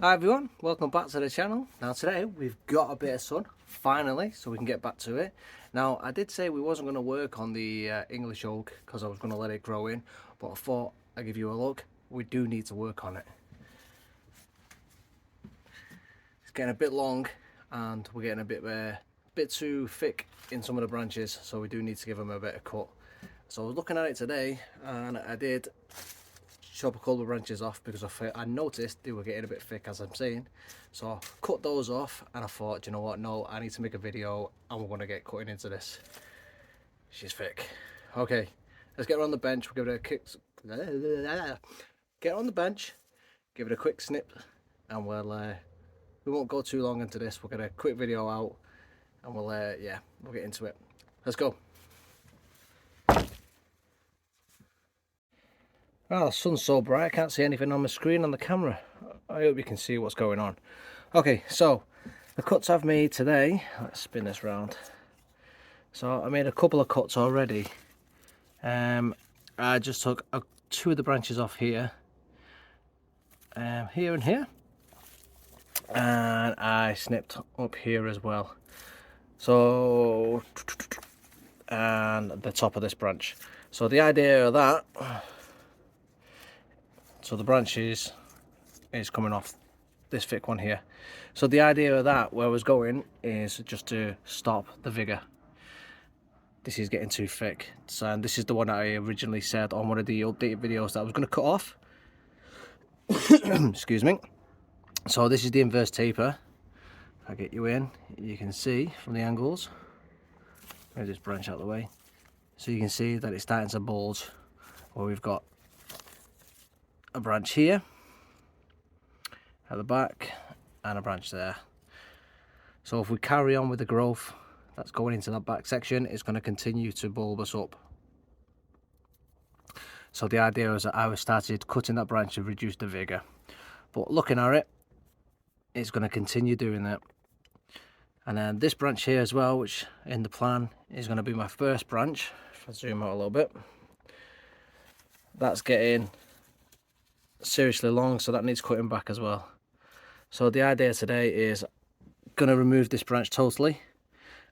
Hi everyone, welcome back to the channel. Now today we've got a bit of sun, finally, so we can get back to it. Now I did say we wasn't going to work on the English oak because I was going to let it grow in, but I thought I'd give you a look. We do need to work on it. It's getting a bit long and we're getting a bit too thick in some of the branches, so we do need to give them a bit of cut. So I was looking at it today and I did chop a couple of branches off because I noticed they were getting a bit thick, as I'm saying. So I cut those off and I thought, you know what, no, I need to make a video and we're going to get cutting into this. She's thick. Okay, let's get her on the bench. We'll give it a kick. Get her on the bench, give it a quick snip, and we won't go too long into this. We'll get a quick video out and we'll get into it. Let's go. Well, the sun's so bright I can't see anything on my screen on the camera. I hope you can see what's going on. Okay, so the cuts I've made today, let's spin this round. So I made a couple of cuts already. I just took two of the branches off here, here and here, and I snipped up here as well. So, and the top of this branch. So the idea of that, so the branch is coming off this thick one here. So the idea of that, where I was going, is just to stop the vigor. This is getting too thick. So, and this is the one I originally said on one of the updated videos that I was going to cut off. Excuse me. So this is the inverse taper. If I get you in, you can see from the angles. Move this branch out of the way. So you can see that it's starting to bulge, where we've got a branch here at the back and a branch there. So if we carry on with the growth that's going into that back section, it's going to continue to bulb us up. So the idea is that I started cutting that branch to reduce the vigor, but looking at it, it's going to continue doing that. And then this branch here as well, which in the plan is going to be my first branch. If I zoom out a little bit, that's getting seriously long, so that needs cutting back as well. So the idea today is going to remove this branch totally,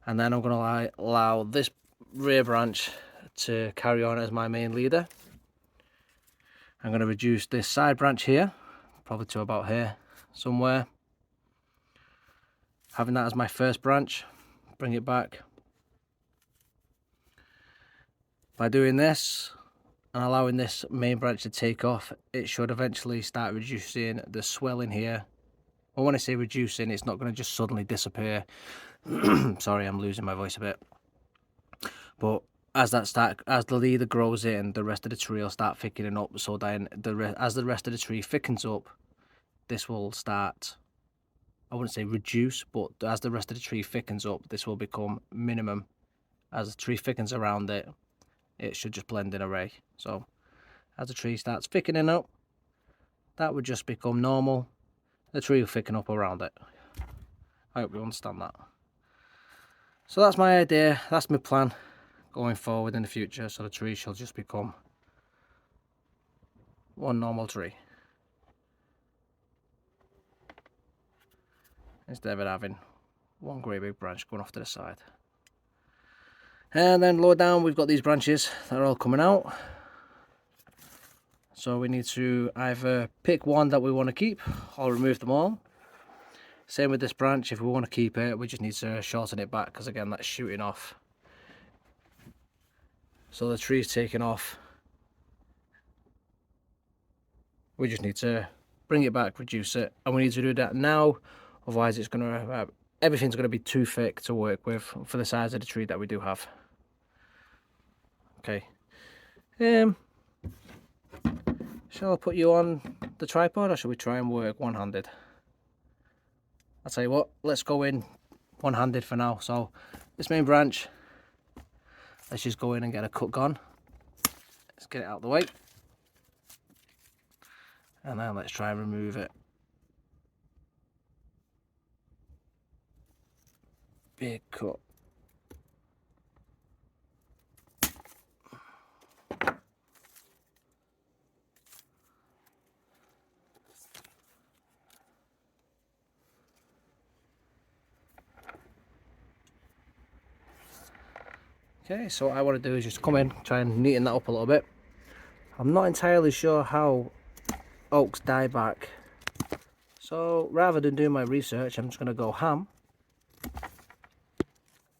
and then I'm going to allow this rear branch to carry on as my main leader. I'm going to reduce this side branch here, probably to about here somewhere, having that as my first branch. Bring it back. By doing this and allowing this main branch to take off, it should eventually start reducing the swelling here. Well, when I say reducing, it's not going to just suddenly disappear. Sorry, I'm losing my voice a bit. But as the leader grows in, the rest of the tree will start thickening up. So then, as the rest of the tree thickens up, this will start, I wouldn't say reduce, but as the rest of the tree thickens up, this will become minimum. As the tree thickens around it, it should just blend in array. So as the tree starts thickening up, that would just become normal. The tree will thicken up around it. I hope you understand that. So that's my idea, that's my plan going forward in the future. So the tree shall just become one normal tree, instead of having one great big branch going off to the side. And then lower down we've got these branches that are all coming out. So we need to either pick one that we want to keep or remove them all. Same with this branch, if we want to keep it, we just need to shorten it back, because again, that's shooting off. So the tree's taking off. We just need to bring it back, reduce it, and we need to do that now, otherwise it's going to, everything's going to be too thick to work with for the size of the tree that we do have. Okay. Shall I put you on the tripod, or shall we try and work one-handed? I'll tell you what, let's go in one-handed for now. So this main branch, let's just go in and get a cut gone. Let's get it out of the way. And then let's try and remove it. Big cut. Okay, so what I want to do is just come in, try and neaten that up a little bit. I'm not entirely sure how oaks die back, so rather than do my research, I'm just going to go ham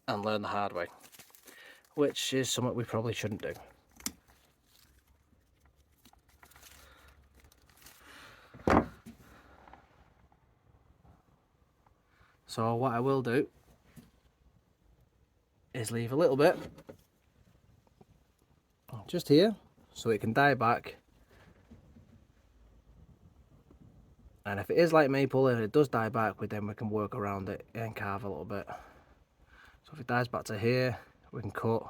and learn the hard way, which is something we probably shouldn't do. So what I will do is leave a little bit just here so it can die back, and if it is like maple and it does die back, then we can work around it and carve a little bit. So if it dies back to here, we can cut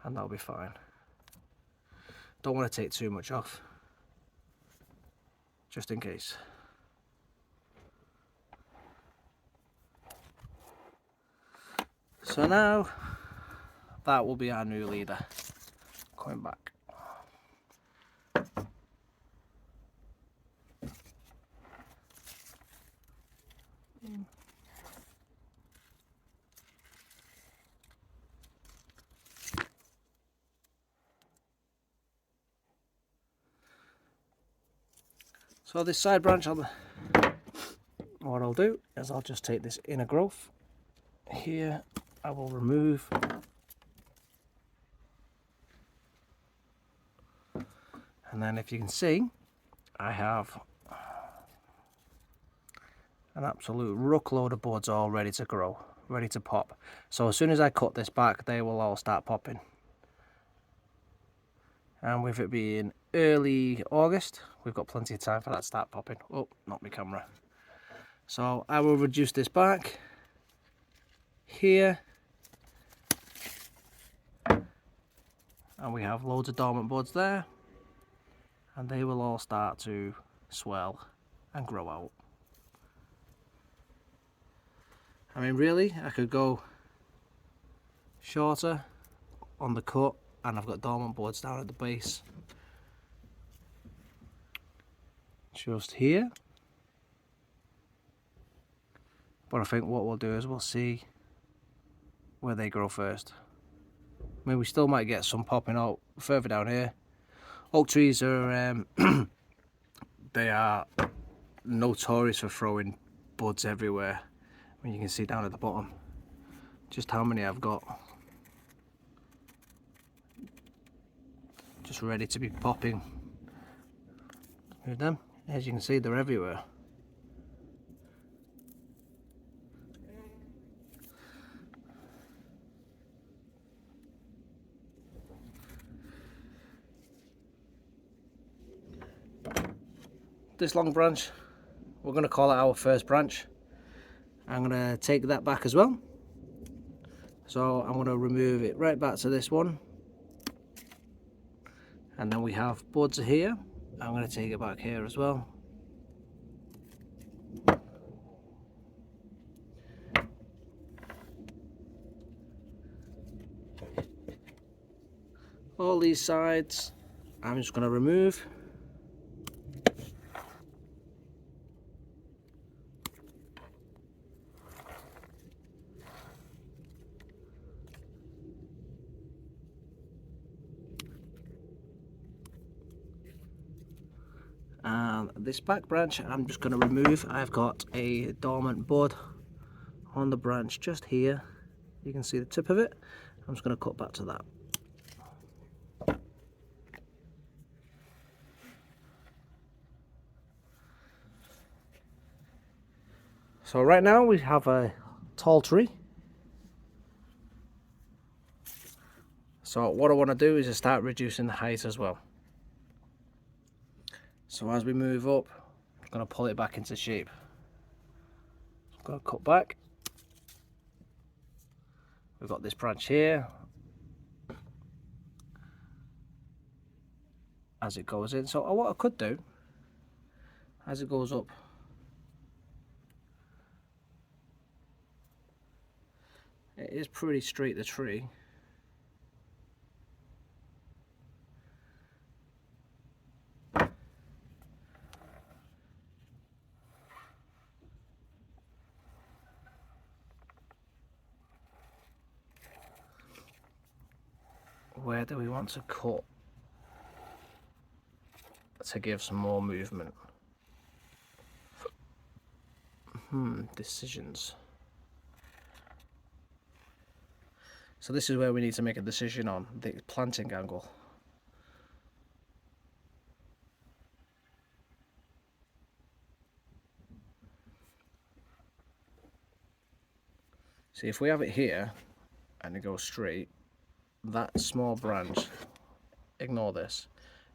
and that'll be fine. Don't want to take too much off, just in case. So now that will be our new leader coming back. So this side branch, what I'll do is I'll just take this inner growth here, I will remove, and then if you can see, I have an absolute ruckload of buds all ready to grow, ready to pop. So as soon as I cut this back, they will all start popping. And with it being early August, we've got plenty of time for that to start popping. Oh, not my camera. So I will reduce this back here, and we have loads of dormant buds there, and they will all start to swell and grow out. I mean, really, I could go shorter on the cut, and I've got dormant buds down at the base, just here. But I think what we'll do is we'll see where they grow first. I mean, we still might get some popping out further down here. Oak trees are, they are notorious for throwing buds everywhere. I mean, you can see down at the bottom just how many I've got. Just ready to be popping. With them, as you can see, they're everywhere. This long branch, we're going to call it our first branch. I'm going to take that back as well. So I'm going to remove it right back to this one. And then we have buds here. I'm going to take it back here as well. All these sides, I'm just going to remove. And this back branch I'm just going to remove. I've got a dormant bud on the branch just here. You can see the tip of it. I'm just going to cut back to that. So right now we have a tall tree. So what I want to do is just start reducing the height as well. So as we move up, I'm going to pull it back into shape. I'm going to cut back. We've got this branch here. As it goes in. So what I could do, as it goes up, it is pretty straight, the tree. where do we want to cut to give some more movement? Decisions. So this is where we need to make a decision on the planting angle. See, if we have it here and it goes straight, that small branch, ignore this,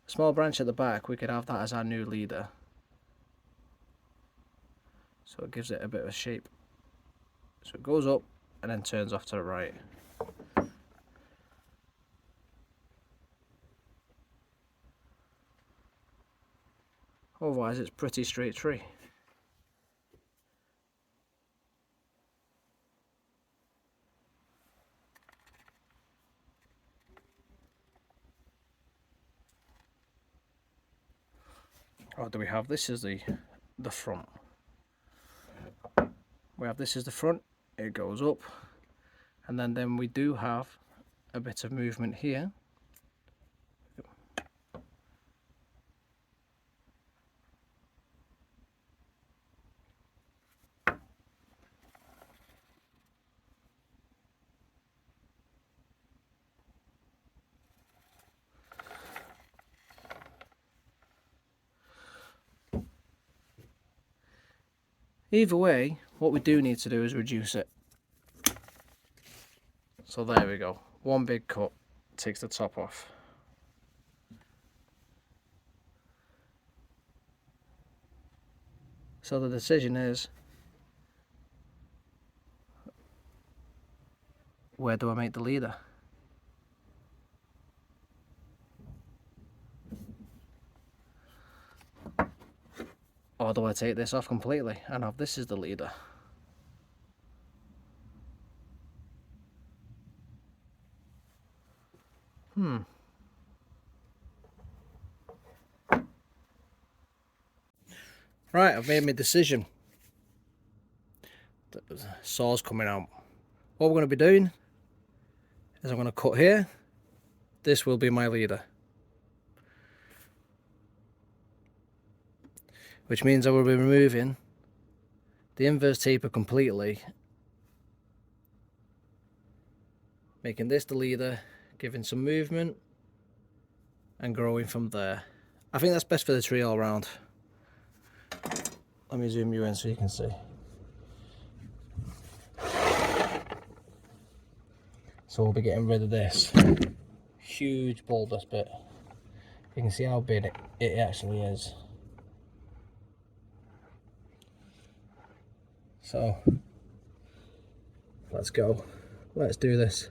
small branch at the back, we could have that as our new leader. So it gives it a bit of a shape. So it goes up and then turns off to the right. Otherwise it's pretty straight tree. Or do we have this as the front? We have this as the front, it goes up, and then we do have a bit of movement here. Either way, what we do need to do is reduce it. So there we go, one big cut takes the top off. So the decision is, where do I make the leader? Or do I take this off completely and have this as the leader? Right, I've made my decision. The saw's coming out. What we're going to be doing is I'm going to cut here. This will be my leader. Which means I will be removing the inverse taper completely, making this the leader, giving some movement and growing from there. I think that's best for the tree all round. Let me zoom you in so you can see. So we'll be getting rid of this huge bulbous bit. You can see how big it actually is. So let's go. Let's do this.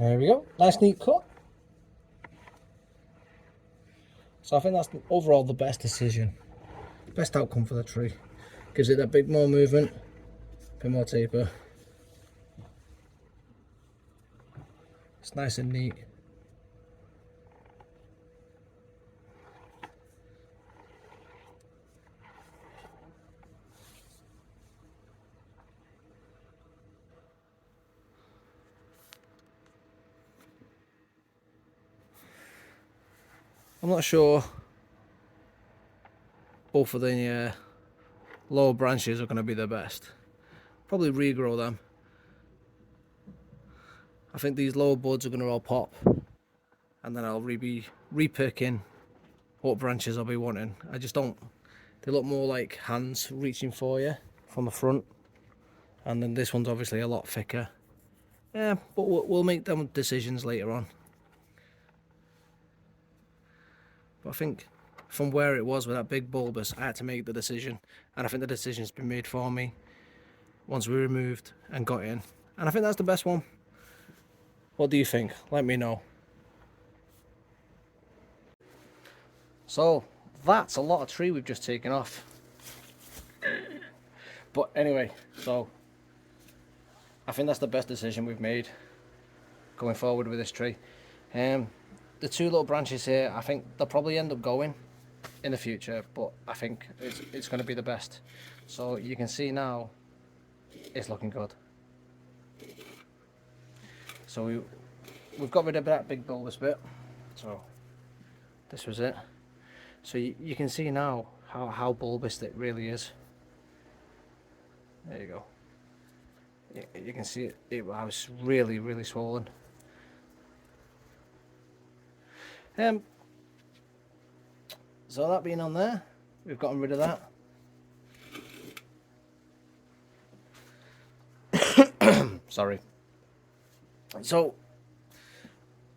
There we go, nice neat cut. So I think that's overall the best decision, best outcome for the tree. Gives it that bit more movement, a bit more taper. It's nice and neat. I'm not sure both of the lower branches are going to be the best. Probably regrow them. I think these lower buds are going to all pop, and then I'll be repicking what branches I'll be wanting. I just don't, they look more like hands reaching for you from the front, and then this one's obviously a lot thicker. Yeah, but we'll make them decisions later on. But I think from where it was with that big bulbous, I had to make the decision, and I think the decision's been made for me once we removed and got in, and I think that's the best one. What do you think? Let me know. So that's a lot of tree we've just taken off. But anyway, so I think that's the best decision we've made going forward with this tree. The two little branches here, I think they'll probably end up going in the future, but I think it's going to be the best. So you can see now it's looking good. So we've got rid of that big bulbous bit. So this was it. So you can see now how bulbous it really is. There you go. You can see it was really swollen. So that being on there, we've gotten rid of that. Sorry. So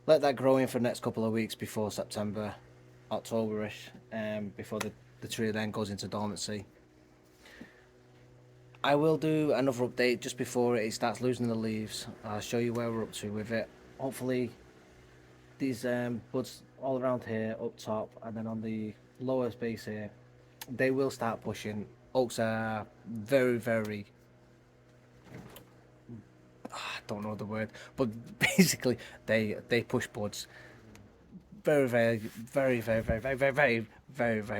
let that grow in for the next couple of weeks before September, October-ish, before the tree then goes into dormancy. I will do another update just before it starts losing the leaves. I'll show you where we're up to with it. Hopefully these buds all around here, up top, and then on the lower base here, they will start pushing. Oaks are very, I don't know the word, but basically they push buds. Very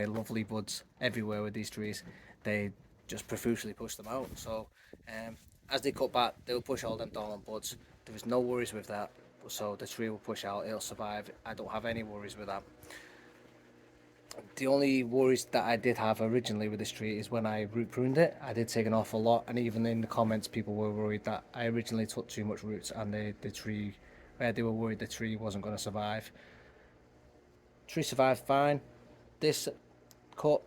lovely buds everywhere with these trees. They just profusely push them out. So as they cut back, they will push all them dormant buds. There is no worries with that. So the tree will push out, it'll survive. I don't have any worries with that. The only worries that I did have originally with this tree is when I root pruned it. I did take an awful lot, and even in the comments people were worried that I originally took too much roots, and the tree, they were worried the tree wasn't going to survive. Tree survived fine. This cut,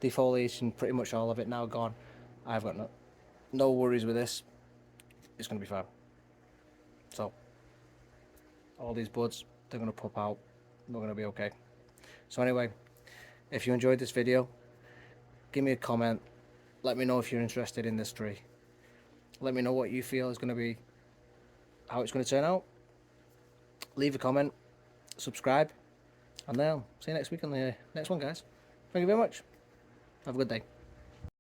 defoliation, pretty much all of it now gone. I've got no worries with this. It's going to be fine. So all these buds, they're going to pop out. We're going to be okay. So anyway, if you enjoyed this video, give me a comment. Let me know if you're interested in this tree. Let me know what you feel is going to be, how it's going to turn out. Leave a comment, subscribe, and then I'll see you next week on the next one, guys. Thank you very much. Have a good day.